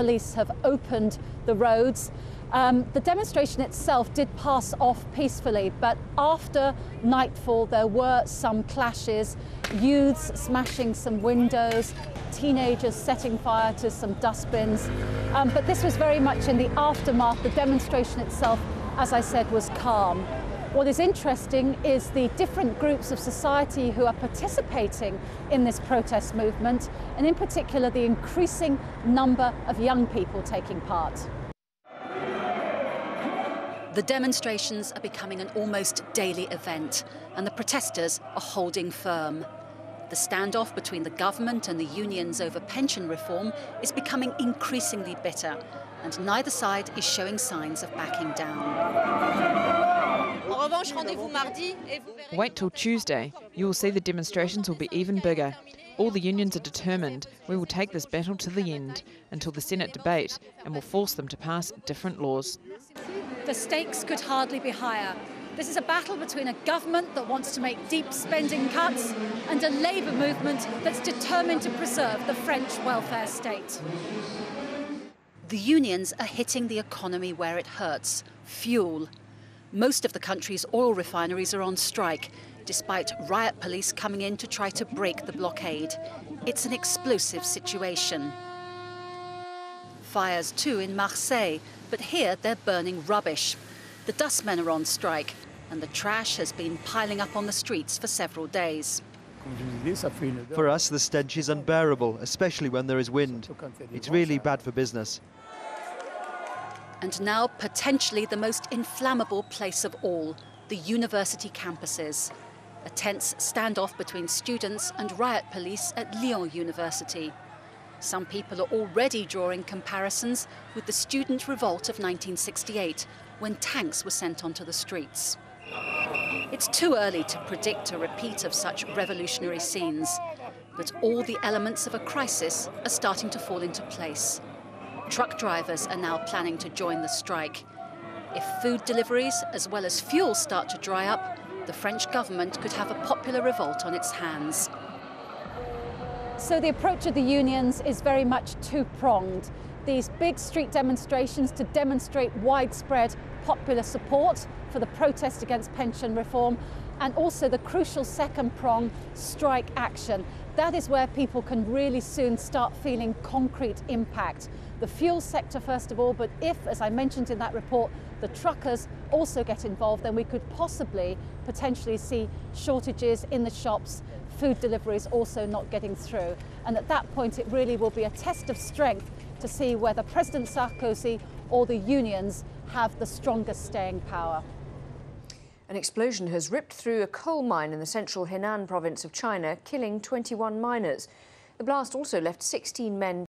police have opened the roads. The demonstration itself did pass off peacefully, but after nightfall there were some clashes, youths smashing some windows, teenagers setting fire to some dustbins. But this was very much in the aftermath. The demonstration itself, as I said, was calm. What is interesting is the different groups of society who are participating in this protest movement, and in particular the increasing number of young people taking part. The demonstrations are becoming an almost daily event, and the protesters are holding firm. The standoff between the government and the unions over pension reform is becoming increasingly bitter, and neither side is showing signs of backing down. Wait till Tuesday. You will see the demonstrations will be even bigger. All the unions are determined. We will take this battle to the end, until the Senate debate, and will force them to pass different laws. The stakes could hardly be higher. This is a battle between a government that wants to make deep spending cuts and a labour movement that's determined to preserve the French welfare state. The unions are hitting the economy where it hurts: fuel. Most of the country's oil refineries are on strike, despite riot police coming in to try to break the blockade. It's an explosive situation. Fires too in Marseille, but here they're burning rubbish. The dustmen are on strike, and the trash has been piling up on the streets for several days. For us, the stench is unbearable, especially when there is wind. It's really bad for business. And now potentially the most inflammable place of all, the university campuses. A tense standoff between students and riot police at Lyon University. Some people are already drawing comparisons with the student revolt of 1968, when tanks were sent onto the streets. It's too early to predict a repeat of such revolutionary scenes, but all the elements of a crisis are starting to fall into place. Truck drivers are now planning to join the strike. If food deliveries as well as fuel start to dry up, the French government could have a popular revolt on its hands. So the approach of the unions is very much two-pronged. These big street demonstrations to demonstrate widespread popular support for the protest against pension reform, and also the crucial second prong, strike action. That is where people can really soon start feeling concrete impact. The fuel sector first of all, but if, as I mentioned in that report, the truckers also get involved, then we could potentially see shortages in the shops, food deliveries also not getting through. And at that point it really will be a test of strength to see whether President Sarkozy or the unions have the strongest staying power. An explosion has ripped through a coal mine in the central Henan province of China, killing 21 miners. The blast also left 16 men